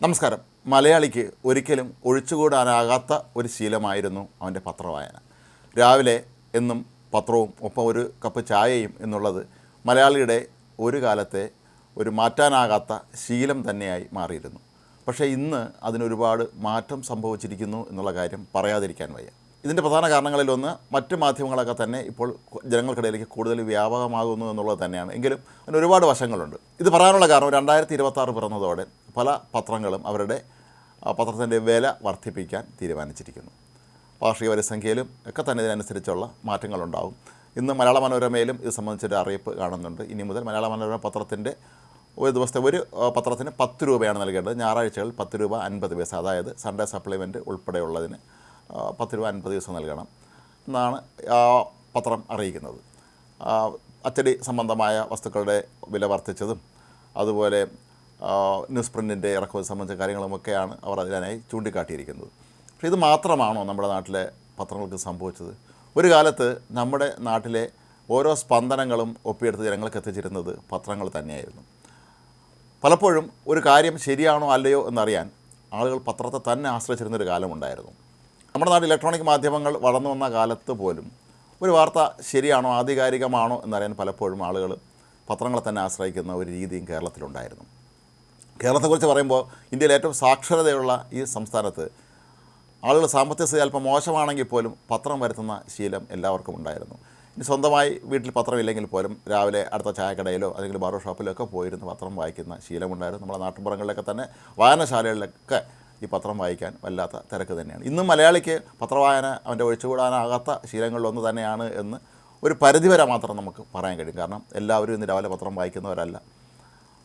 നമസ്കാരം. മലയാളിക്ക് ഒരിക്കലും ഒഴിച്ചുകൂടാനാകാത്ത ഒരു ശീലമായിരുന്നു അവൻ്റെ പത്രവായന. രാവിലെ എന്നും പത്രവും ഒപ്പം ഒരു കപ്പ് ചായയും എന്നുള്ളത് മലയാളിയുടെ ഒരു കാലത്തെ ഒരു മാറ്റാനാകാത്ത ശീലം തന്നെയായി മാറിയിരുന്നു. പക്ഷേ ഇന്ന് അതിനൊരുപാട് മാറ്റം സംഭവിച്ചിരിക്കുന്നു എന്നുള്ള കാര്യം പറയാതിരിക്കാൻ വയ്യ. ഇതിൻ്റെ പ്രധാന കാരണങ്ങളിലൊന്ന് മറ്റ് മാധ്യമങ്ങളൊക്കെ തന്നെ ഇപ്പോൾ ജനങ്ങൾക്കിടയിലേക്ക് കൂടുതൽ വ്യാപകമാകുന്നു എന്നുള്ളത് തന്നെയാണ്. എങ്കിലും അതിന് ഒരുപാട് വശങ്ങളുണ്ട്. ഇത് പറയാനുള്ള കാരണം 2026 പിറന്നതോടെ പല പത്രങ്ങളും അവരുടെ പത്രത്തിൻ്റെ വില വർദ്ധിപ്പിക്കാൻ തീരുമാനിച്ചിരിക്കുന്നു. വാർഷിക വരിസംഖ്യയിലും ഒക്കെ തന്നെ ഇതിനനുസരിച്ചുള്ള മാറ്റങ്ങളുണ്ടാകും. ഇന്ന് മലയാള മനോരമയിലും ഇത് സംബന്ധിച്ചൊരു അറിയിപ്പ് കാണുന്നുണ്ട്. ഇനി മുതൽ മലയാള മനോരമ പത്രത്തിൻ്റെ ഒരു ദിവസത്തെ ഒരു പത്രത്തിന് 10 രൂപയാണ് നൽകേണ്ടത്. ഞായറാഴ്ചകൾ 10 രൂപ 50 പൈസ, അതായത് സൺഡേ സപ്ലിമെൻറ്റ് ഉൾപ്പെടെയുള്ളതിന് 10 രൂപ 50 പൈസ നൽകണം എന്നാണ് പത്രം അറിയിക്കുന്നത്. അച്ചടി സംബന്ധമായ വസ്തുക്കളുടെ വില വർദ്ധിച്ചതും അതുപോലെ ന്യൂസ് പ്രിൻറ്റിൻ്റെ ഇറക്കുമതി സംബന്ധിച്ച കാര്യങ്ങളുമൊക്കെയാണ് അവർ അതിനായി ചൂണ്ടിക്കാട്ടിയിരിക്കുന്നത്. പക്ഷേ ഇത് മാത്രമാണോ നമ്മുടെ നാട്ടിലെ പത്രങ്ങൾക്ക് സംഭവിച്ചത്? ഒരു കാലത്ത് നമ്മുടെ നാട്ടിലെ ഓരോ സ്പന്ദനങ്ങളും ഒപ്പിയെടുത്ത് ജനങ്ങൾക്ക് എത്തിച്ചിരുന്നത് പത്രങ്ങൾ തന്നെയായിരുന്നു. പലപ്പോഴും ഒരു കാര്യം ശരിയാണോ അല്ലയോ എന്നറിയാൻ ആളുകൾ പത്രത്തെ തന്നെ ആശ്രയിച്ചിരുന്നൊരു കാലമുണ്ടായിരുന്നു. നമ്മുടെ നാട്ടിൽ ഇലക്ട്രോണിക് മാധ്യമങ്ങൾ വളർന്നു വന്ന കാലത്ത് പോലും ഒരു വാർത്ത ശരിയാണോ ആധികാരികമാണോ എന്നറിയാൻ പലപ്പോഴും ആളുകൾ പത്രങ്ങളെ തന്നെ ആശ്രയിക്കുന്ന ഒരു രീതിയും കേരളത്തിലുണ്ടായിരുന്നു. കേരളത്തെക്കുറിച്ച് പറയുമ്പോൾ ഇന്ത്യയിൽ ഏറ്റവും സാക്ഷരതയുള്ള ഈ സംസ്ഥാനത്ത് ആളുകൾ സാമ്പത്തിക സ്ഥിതി അല്പം മോശമാണെങ്കിൽ പോലും പത്രം വരുത്തുന്ന ശീലം എല്ലാവർക്കും ഉണ്ടായിരുന്നു. ഇനി സ്വന്തമായി വീട്ടിൽ പത്രമില്ലെങ്കിൽ പോലും രാവിലെ അടുത്ത ചായക്കടയിലോ അല്ലെങ്കിൽ ബാർബർ ഷോപ്പിലോ ഒക്കെ പോയിരുന്ന് പത്രം വായിക്കുന്ന ശീലമുണ്ടായിരുന്നു. നമ്മുടെ നാട്ടുമ്പുറങ്ങളിലൊക്കെ തന്നെ വായനശാലകളിലൊക്കെ ഈ പത്രം വായിക്കാൻ വല്ലാത്ത തിരക്ക് തന്നെയാണ്. ഇന്നും മലയാളിക്ക് പത്രവായന അവൻ്റെ ഒഴിച്ചുകൂടാനാകാത്ത ശീലങ്ങളിലൊന്ന് തന്നെയാണ് എന്ന് ഒരു പരിധിവരെ മാത്രം നമുക്ക് പറയാൻ കഴിയും. കാരണം എല്ലാവരും ഇന്ന് രാവിലെ പത്രം വായിക്കുന്നവരല്ല.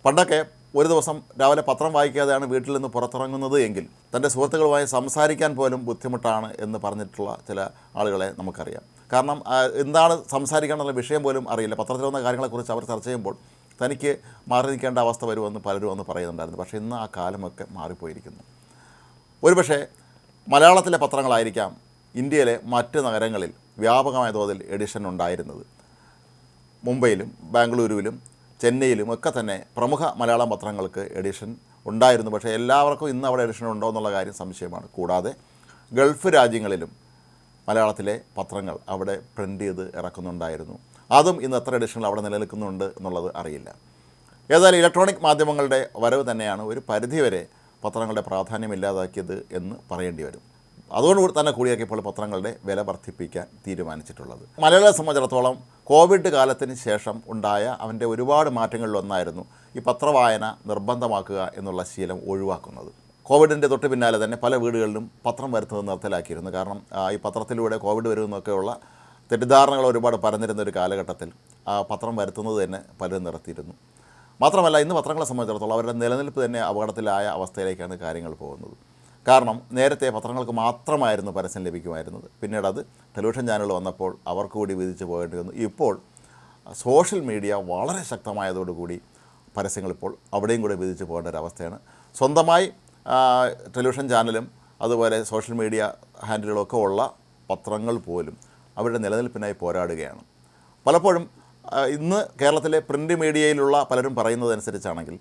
പണ്ടൊക്കെ ഒരു ദിവസം രാവിലെ പത്രം വായിക്കാതെയാണ് വീട്ടിൽ നിന്ന് പുറത്തിറങ്ങുന്നത് എങ്കിൽ തൻ്റെ സുഹൃത്തുക്കളുമായി സംസാരിക്കാൻ പോലും ബുദ്ധിമുട്ടാണ് എന്ന് പറഞ്ഞിട്ടുള്ള ചില ആളുകളെ നമുക്കറിയാം. കാരണം എന്താണ് സംസാരിക്കാനുള്ള വിഷയം പോലും അറിയില്ല. പത്രത്തിൽ വന്ന കാര്യങ്ങളെക്കുറിച്ച് അവർ ചർച്ച ചെയ്യുമ്പോൾ തനിക്ക് മാറി നിൽക്കേണ്ട അവസ്ഥ വരുമെന്ന് പലരും അന്ന് പറയുന്നുണ്ടായിരുന്നു. പക്ഷേ ഇന്ന് ആ കാലമൊക്കെ മാറിപ്പോയിരിക്കുന്നു. ഒരുപക്ഷെ മലയാളത്തിലെ പത്രങ്ങളായിരിക്കാം ഇന്ത്യയിലെ മറ്റ് നഗരങ്ങളിൽ വ്യാപകമായ തോതിൽ എഡിഷൻ ഉണ്ടായിരുന്നത്. മുംബൈയിലും ബാംഗ്ലൂരുവിലും ചെന്നൈയിലും ഒക്കെ തന്നെ പ്രമുഖ മലയാളം പത്രങ്ങൾക്ക് എഡിഷൻ ഉണ്ടായിരുന്നു. പക്ഷേ എല്ലാവർക്കും ഇന്ന് അവിടെ എഡിഷൻ ഉണ്ടോ എന്നുള്ള കാര്യം സംശയമാണ്. കൂടാതെ ഗൾഫ് രാജ്യങ്ങളിലും മലയാളത്തിലെ പത്രങ്ങൾ അവിടെ പ്രിൻ്റ് ചെയ്ത് ഇറക്കുന്നുണ്ടായിരുന്നു. അതും ഇന്ന് എത്ര എഡിഷനുകൾ അവിടെ നിലനിൽക്കുന്നുണ്ട് എന്നുള്ളത് അറിയില്ല. ഏതായാലും ഇലക്ട്രോണിക് മാധ്യമങ്ങളുടെ വരവ് തന്നെയാണ് ഒരു പരിധിവരെ പത്രങ്ങളുടെ പ്രാധാന്യം ഇല്ലാതാക്കിയത് എന്ന് പറയേണ്ടി വരും. അതുകൊണ്ട് തന്നെ കൂടിയാക്കിയപ്പോൾ പത്രങ്ങളുടെ വില വർദ്ധിപ്പിക്കാൻ തീരുമാനിച്ചിട്ടുള്ളത്. മലയാളിയെ സംബന്ധിച്ചിടത്തോളം കോവിഡ് കാലത്തിന് ശേഷം ഉണ്ടായ അവൻ്റെ ഒരുപാട് മാറ്റങ്ങളിലൊന്നായിരുന്നു ഈ പത്രവായന നിർബന്ധമാക്കുക എന്നുള്ള ശീലം ഒഴിവാക്കുന്നത്. കോവിഡിൻ്റെ തൊട്ട് പിന്നാലെ തന്നെ പല വീടുകളിലും പത്രം വരുത്തുന്നത് നിർത്തലാക്കിയിരുന്നു. കാരണം ഈ പത്രത്തിലൂടെ കോവിഡ് വരുമെന്നൊക്കെയുള്ള തെറ്റിദ്ധാരണകൾ ഒരുപാട് പരന്നിരുന്ന ഒരു കാലഘട്ടത്തിൽ പത്രം വരുത്തുന്നത് തന്നെ പലരും നിർത്തിയിരുന്നു. മാത്രമല്ല, ഇന്ന് പത്രങ്ങളെ സംബന്ധിച്ചിടത്തോളം അവരുടെ നിലനിൽപ്പ് തന്നെ അപകടത്തിലായ അവസ്ഥയിലേക്കാണ് കാര്യങ്ങൾ പോകുന്നത്. കാരണം നേരത്തെ പത്രങ്ങൾക്ക് മാത്രമായിരുന്നു പരസ്യം ലഭിക്കുമായിരുന്നത്. പിന്നീട് അത് ടെലിവിഷൻ ചാനൽ വന്നപ്പോൾ അവർക്ക് കൂടി വിധിച്ച് പോകേണ്ടി വന്നു. ഇപ്പോൾ സോഷ്യൽ മീഡിയ വളരെ ശക്തമായതോടുകൂടി പരസ്യങ്ങൾ ഇപ്പോൾ അവിടെയും കൂടി വിധിച്ച് പോകേണ്ട ഒരവസ്ഥയാണ്. സ്വന്തമായി ടെലിവിഷൻ ചാനലും അതുപോലെ സോഷ്യൽ മീഡിയ ഹാൻഡിലുകളൊക്കെ ഉള്ള പത്രങ്ങൾ പോലും അവരുടെ നിലനിൽപ്പിനായി പോരാടുകയാണ്. പലപ്പോഴും ഇന്ന് കേരളത്തിലെ പ്രിൻ്റ് മീഡിയയിലുള്ള പലരും പറയുന്നതനുസരിച്ചാണെങ്കിൽ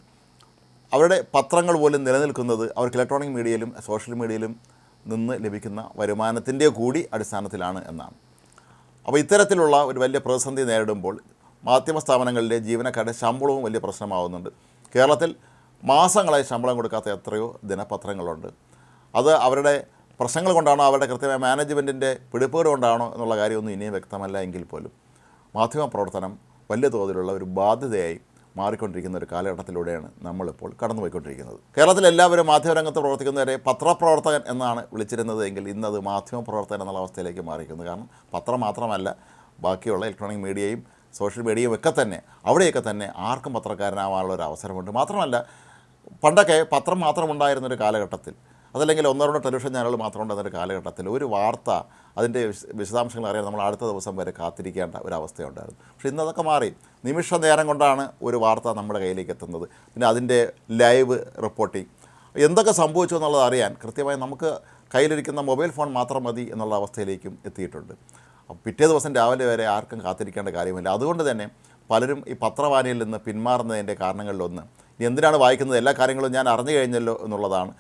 അവരുടെ പത്രങ്ങൾ പോലും നിലനിൽക്കുന്നത് അവർക്ക് ഇലക്ട്രോണിക് മീഡിയയിലും സോഷ്യൽ മീഡിയയിലും നിന്ന് ലഭിക്കുന്ന വരുമാനത്തിൻ്റെ കൂടി അടിസ്ഥാനത്തിലാണ് എന്നാണ്. അപ്പോൾ ഇത്തരത്തിലുള്ള ഒരു വലിയ പ്രതിസന്ധി നേരിടുമ്പോൾ മാധ്യമ സ്ഥാപനങ്ങളിലെ ജീവനക്കാരുടെ ശമ്പളവും വലിയ പ്രശ്നമാവുന്നുണ്ട്. കേരളത്തിൽ മാസങ്ങളായി ശമ്പളം കൊടുക്കാത്ത എത്രയോ ദിനപത്രങ്ങളുണ്ട്. അത് അവരുടെ പ്രശ്നങ്ങൾ കൊണ്ടാണോ അവരുടെ കൃത്യമായ മാനേജ്മെൻറ്റിൻ്റെ പിടിപ്പുകേട് കൊണ്ടാണോ എന്നുള്ള കാര്യമൊന്നും ഇനിയും വ്യക്തമല്ല. എങ്കിൽ പോലും മാധ്യമ പ്രവർത്തനം വലിയ തോതിലുള്ള ഒരു ബാധ്യതയായി മാറിക്കൊണ്ടിരിക്കുന്ന ഒരു കാലഘട്ടത്തിലൂടെയാണ് നമ്മളിപ്പോൾ കടന്നുപോയിക്കൊണ്ടിരിക്കുന്നത്. കേരളത്തിൽ എല്ലാവരും മാധ്യമരംഗത്ത് പ്രവർത്തിക്കുന്നവരെ പത്രപ്രവർത്തകൻ എന്നാണ് വിളിച്ചിരുന്നത് എങ്കിൽ ഇന്നത് മാധ്യമപ്രവർത്തകൻ എന്നുള്ള അവസ്ഥയിലേക്ക് മാറിയിരിക്കുന്നു. കാരണം പത്രം മാത്രമല്ല, ബാക്കിയുള്ള ഇലക്ട്രോണിക് മീഡിയയും സോഷ്യൽ മീഡിയയും ഒക്കെ തന്നെ അവിടെയൊക്കെ തന്നെ ആർക്കും പത്രക്കാരനാവാനുള്ള ഒരു അവസരമുണ്ട്. മാത്രമല്ല, പണ്ടൊക്കെ പത്രം മാത്രമുണ്ടായിരുന്നൊരു കാലഘട്ടത്തിൽ, അതല്ലെങ്കിൽ ഒന്നോ രണ്ടോ ടെലിവിഷൻ ചാനൽ മാത്രം ഉണ്ടായിരുന്നൊരു കാലഘട്ടത്തിൽ ഒരു വാർത്ത അതിൻ്റെ വിശദാംശങ്ങൾ അറിയാൻ നമ്മൾ അടുത്ത ദിവസം വരെ കാത്തിരിക്കേണ്ട ഒരവസ്ഥയുണ്ടായിരുന്നു. പക്ഷേ ഇന്നതൊക്കെ മാറി. നിമിഷ നേരം കൊണ്ടാണ് ഒരു വാർത്ത നമ്മുടെ കയ്യിലേക്ക് എത്തുന്നത്. പിന്നെ അതിൻ്റെ ലൈവ് റിപ്പോർട്ടിംഗ് എന്തൊക്കെ സംഭവിച്ചു എന്നുള്ളത് അറിയാൻ കൃത്യമായി നമുക്ക് കയ്യിലിരിക്കുന്ന മൊബൈൽ ഫോൺ മാത്രം മതി എന്നുള്ള അവസ്ഥയിലേക്കും എത്തിയിട്ടുണ്ട്. പിറ്റേ ദിവസം രാവിലെ വരെ ആർക്കും കാത്തിരിക്കേണ്ട കാര്യമില്ല. അതുകൊണ്ട് തന്നെ പലരും ഈ പത്രവായനയിൽ നിന്ന് പിന്മാറുന്നതിൻ്റെ കാരണങ്ങളിലൊന്ന് ഇനി എന്തിനാണ് വായിക്കുന്നത്, എല്ലാ കാര്യങ്ങളും ഞാൻ അറിഞ്ഞു കഴിഞ്ഞല്ലോ എന്നുള്ളതാണ്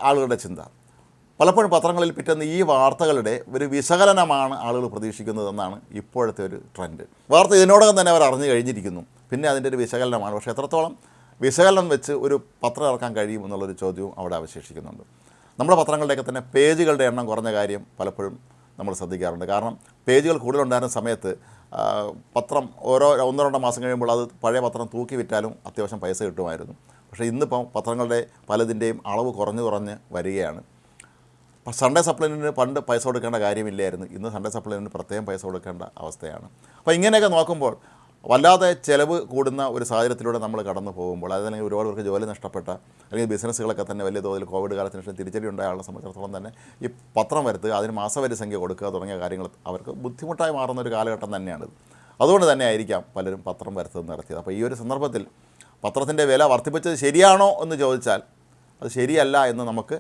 ആളുകളുടെ ചിന്ത. പലപ്പോഴും പത്രങ്ങളിൽ പിറ്റേന്ന് ഈ വാർത്തകളുടെ ഒരു വിശകലനമാണ് ആളുകൾ പ്രതീക്ഷിക്കുന്നതെന്നാണ് ഇപ്പോഴത്തെ ഒരു ട്രെൻഡ്. വാർത്ത ഇതിനോടകം തന്നെ അവർ അറിഞ്ഞു കഴിഞ്ഞിരിക്കുന്നു, പിന്നെ അതിൻ്റെ ഒരു വിശകലനമാണ്. പക്ഷേ എത്രത്തോളം വിശകലനം വെച്ച് ഒരു പത്രം ഇറക്കാൻ കഴിയും എന്നുള്ളൊരു ചോദ്യവും അവിടെ അവശേഷിക്കുന്നുണ്ട്. നമ്മുടെ പത്രങ്ങളുടെയൊക്കെ തന്നെ പേജുകളുടെ എണ്ണം കുറഞ്ഞ കാര്യം പലപ്പോഴും നമ്മൾ ശ്രദ്ധിക്കാറുണ്ട്. കാരണം പേജുകൾ കൂടുതലുണ്ടായിരുന്ന സമയത്ത് പത്രം ഒന്നോ രണ്ടോ മാസം കഴിയുമ്പോൾ അത് പഴയ പത്രം തൂക്കി വിറ്റാലും അത്യാവശ്യം പൈസ കിട്ടുമായിരുന്നു. പക്ഷേ ഇന്നിപ്പം പത്രങ്ങളുടെ പലതിൻ്റെയും അളവ് കുറഞ്ഞ് വരികയാണ്. സൺഡേ സപ്ലിമെൻറ്റിന് പണ്ട് പൈസ കൊടുക്കേണ്ട കാര്യമില്ലായിരുന്നു, ഇന്ന് സൺഡേ സപ്ലിമെൻറ്റിന് പ്രത്യേകം പൈസ കൊടുക്കേണ്ട അവസ്ഥയാണ്. അപ്പോൾ ഇങ്ങനെയൊക്കെ നോക്കുമ്പോൾ വല്ലാതെ ചിലവ് കൂടുന്ന ഒരു സാഹചര്യത്തിലൂടെ നമ്മൾ കടന്നു പോകുമ്പോൾ, അതല്ലെങ്കിൽ ഒരുപാട് പേർക്ക് ജോലി നഷ്ടപ്പെട്ട അല്ലെങ്കിൽ ബിസിനസ്സുകളൊക്കെ തന്നെ വലിയ തോതിൽ കോവിഡ് കാലത്തിന് ശേഷം തിരിച്ചടി ഉണ്ടായ ആളെ സംബന്ധിച്ചിടത്തോളം തന്നെ ഈ പത്രം വരുത്തുക, അതിന് മാസവരി സംഖ്യ കൊടുക്കുക തുടങ്ങിയ കാര്യങ്ങൾ അവർക്ക് ബുദ്ധിമുട്ടായി മാറുന്ന ഒരു കാലഘട്ടം തന്നെയാണിത്. അതുകൊണ്ട് തന്നെ ആയിരിക്കാം പലരും പത്രം വരുത്തുന്നത് നടത്തിയത്. അപ്പോൾ ഈ ഒരു സന്ദർഭത്തിൽ പത്രത്തിൻ്റെ വില വർദ്ധിപ്പിച്ചത് ശരിയാണോ എന്ന് ചോദിച്ചാൽ അത് ശരിയല്ല എന്ന് നമുക്ക്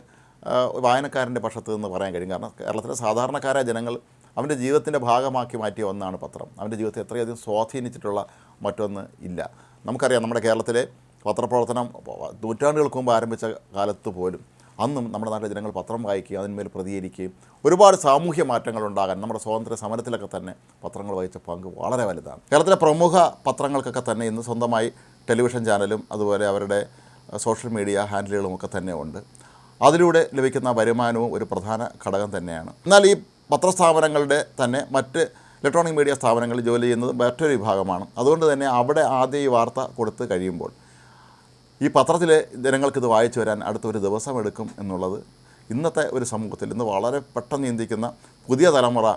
വായനക്കാരൻ്റെ പക്ഷത്ത് നിന്ന് പറയാൻ കഴിയും. കാരണം കേരളത്തിലെ സാധാരണക്കാരായ ജനങ്ങൾ അവൻ്റെ ജീവിതത്തിൻ്റെ ഭാഗമാക്കി മാറ്റിയ ഒന്നാണ് പത്രം. അവൻ്റെ ജീവിതത്തെ എത്രയധികം സ്വാധീനിച്ചിട്ടുള്ള മറ്റൊന്ന് ഇല്ല. നമുക്കറിയാം, നമ്മുടെ കേരളത്തിലെ പത്രപ്രവർത്തനം നൂറ്റാണ്ടുകൾക്ക് മുമ്പ് ആരംഭിച്ച കാലത്ത് പോലും അന്നും നമ്മുടെ നാട്ടിലെ ജനങ്ങൾ പത്രം വായിക്കുകയും അതിന്മേൽ പ്രതികരിക്കുകയും ഒരുപാട് സാമൂഹ്യ മാറ്റങ്ങൾ ഉണ്ടാകാൻ നമ്മുടെ സ്വാതന്ത്ര്യ സമരത്തിലൊക്കെ തന്നെ പത്രങ്ങൾ വഹിച്ച പങ്ക് വളരെ വലുതാണ്. കേരളത്തിലെ പ്രമുഖ പത്രങ്ങൾക്കൊക്കെ തന്നെ ഇന്ന് സ്വന്തമായി ടെലിവിഷൻ ചാനലും അതുപോലെ അവരുടെ സോഷ്യൽ മീഡിയ ഹാൻഡിലുകളുമൊക്കെ തന്നെ ഉണ്ട്. അതിലൂടെ ലഭിക്കുന്ന വരുമാനവും ഒരു പ്രധാന ഘടകം തന്നെയാണ്. എന്നാൽ ഈ പത്രസ്ഥാപനങ്ങളുടെ തന്നെ മറ്റ് ഇലക്ട്രോണിക് മീഡിയ സ്ഥാപനങ്ങളിൽ ജോലി ചെയ്യുന്നത് മറ്റൊരു വിഭാഗമാണ്. അതുകൊണ്ട് തന്നെ അവിടെ ആദ്യം ഈ വാർത്ത കൊടുത്ത് കഴിയുമ്പോൾ ഈ പത്രത്തിലെ ജനങ്ങൾക്കിത് വായിച്ചു വരാൻ അടുത്തൊരു ദിവസം എടുക്കും എന്നുള്ളത് ഇന്നത്തെ ഒരു സമൂഹത്തിൽ ഇന്ന് വളരെ പെട്ടെന്ന് ചിന്തിക്കുന്ന പുതിയ തലമുറ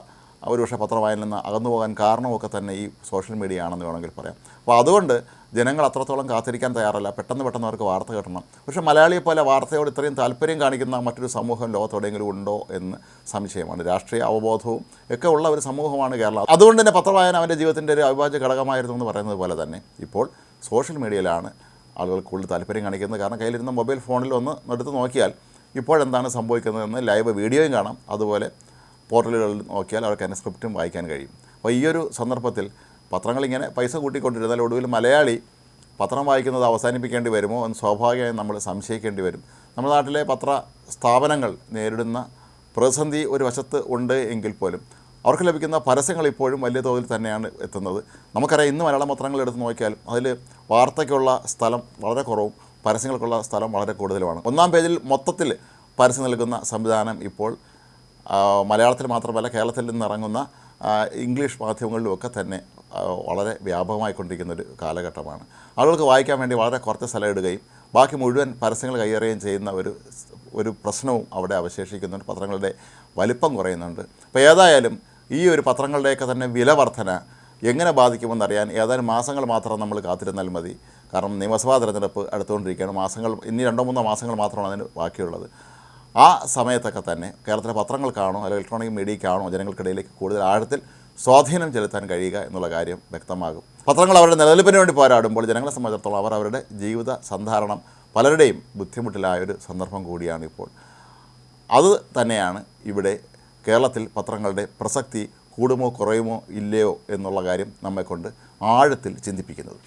ഒരുപക്ഷെ പത്രവായനയിൽ നിന്ന് അകന്നു പോകാൻ കാരണമൊക്കെ തന്നെ ഈ സോഷ്യൽ മീഡിയ ആണെന്ന് വേണമെങ്കിൽ പറയാം. അപ്പോൾ അതുകൊണ്ട് ജനങ്ങൾ അത്രത്തോളം കാത്തിരിക്കാൻ തയ്യാറല്ല, പെട്ടെന്ന് അവർക്ക് വാർത്ത കിട്ടണം. പക്ഷേ മലയാളിയെപ്പോലെ വാർത്തയോട് ഇത്രയും താല്പര്യം കാണിക്കുന്ന മറ്റൊരു സമൂഹം ലോകത്തെവിടെയെങ്കിലും ഉണ്ടോ എന്ന് സംശയമാണ്. രാഷ്ട്രീയ അവബോധവും ഒക്കെ ഉള്ള ഒരു സമൂഹമാണ് കേരളം. അതുകൊണ്ട് തന്നെ പത്രവായന അവൻ്റെ ജീവിതത്തിൻ്റെ ഒരു അവിഭാജ്യ ഘടകമായിരുന്നു എന്ന് പറയുന്നത് പോലെ തന്നെ ഇപ്പോൾ സോഷ്യൽ മീഡിയയിലാണ് ആളുകൾ കൂടുതൽ താല്പര്യം കാണിക്കുന്നത്. കാരണം കയ്യിലിരുന്ന മൊബൈൽ ഫോണിൽ ഒന്ന് എടുത്ത് നോക്കിയാൽ ഇപ്പോഴെന്താണ് സംഭവിക്കുന്നതെന്ന് ലൈവ് വീഡിയോയും കാണാം, അതുപോലെ പോർട്ടലുകളിൽ നോക്കിയാൽ അവർക്ക് അതിൻ്റെ സ്ക്രിപ്റ്റും വായിക്കാൻ കഴിയും. അപ്പോൾ ഈ ഒരു സന്ദർഭത്തിൽ പത്രങ്ങളിങ്ങനെ പൈസ കൂട്ടിക്കൊണ്ടിരുന്നാൽ ഒടുവിൽ മലയാളി പത്രം വായിക്കുന്നത് അവസാനിപ്പിക്കേണ്ടി വരുമോ എന്ന് സ്വാഭാവികമായും നമ്മൾ സംശയിക്കേണ്ടി വരും. നമ്മുടെ നാട്ടിലെ പത്ര സ്ഥാപനങ്ങൾ നേരിടുന്ന പ്രതിസന്ധി ഒരു വശത്ത് ഉണ്ട് എങ്കിൽ പോലും അവർക്ക് ലഭിക്കുന്ന പരസ്യങ്ങൾ ഇപ്പോഴും വലിയ തോതിൽ തന്നെയാണ് എത്തുന്നത്. നമുക്കറിയാം, ഇന്ന് മലയാളം പത്രങ്ങൾ എടുത്ത് നോക്കിയാൽ അതിൽ വാർത്തയ്ക്കുള്ള സ്ഥലം വളരെ കുറവും പരസ്യങ്ങൾക്കുള്ള സ്ഥലം വളരെ കൂടുതലുമാണ്. ഒന്നാം പേജിൽ മൊത്തത്തിൽ പരസ്യം നൽകുന്ന സംവിധാനം ഇപ്പോൾ മലയാളത്തിൽ മാത്രമല്ല കേരളത്തിൽ നിന്നിറങ്ങുന്ന ഇംഗ്ലീഷ് മാധ്യമങ്ങളിലുമൊക്കെ തന്നെ വളരെ വ്യാപകമായിക്കൊണ്ടിരിക്കുന്നൊരു കാലഘട്ടമാണ്. ആളുകൾക്ക് വായിക്കാൻ വേണ്ടി വളരെ കുറച്ച് സ്ഥലം ഇടുകയും ബാക്കി മുഴുവൻ പരസ്യങ്ങൾ കൈയേറുകയും ചെയ്യുന്ന ഒരു പ്രശ്നവും അവിടെ അവശേഷിക്കുന്നുണ്ട്. പത്രങ്ങളുടെ വലിപ്പം കുറയുന്നുണ്ട്. അപ്പോൾ ഏതായാലും ഈ ഒരു പത്രങ്ങളുടെയൊക്കെ തന്നെ വില വർധന എങ്ങനെ ബാധിക്കുമെന്നറിയാൻ ഏതാനും മാസങ്ങൾ മാത്രം നമ്മൾ കാത്തിരുന്നാൽ മതി. കാരണം നിയമസഭാ തെരഞ്ഞെടുപ്പ് അടുത്തുകൊണ്ടിരിക്കുകയാണ്. ഇനി 2-3 മാസങ്ങൾ മാത്രമാണ് അതിന് ബാക്കിയുള്ളത്. ആ സമയത്തൊക്കെ തന്നെ കേരളത്തിലെ പത്രങ്ങൾക്കാണോ അല്ലെങ്കിൽ ഇലക്ട്രോണിക് മീഡിയയ്ക്കാണോ ജനങ്ങൾക്കിടയിലേക്ക് കൂടുതൽ ആഴത്തിൽ സ്വാധീനം ചെലുത്താൻ കഴിയുക എന്നുള്ള കാര്യം വ്യക്തമാകും. പത്രങ്ങൾ അവരുടെ നിലനിൽപ്പിന് വേണ്ടി പോരാടുമ്പോൾ ജനങ്ങളെ സംബന്ധിച്ചിടത്തോളം അവർ അവരുടെ ജീവിത സന്ധാരണം പലരുടെയും ബുദ്ധിമുട്ടിലായൊരു സന്ദർഭം കൂടിയാണ് ഇപ്പോൾ. അത് തന്നെയാണ് ഇവിടെ കേരളത്തിൽ പത്രങ്ങളുടെ പ്രസക്തി കൂടുമോ കുറയുമോ ഇല്ലയോ എന്നുള്ള കാര്യം നമ്മെക്കൊണ്ട് ആഴത്തിൽ ചിന്തിപ്പിക്കുന്നത്.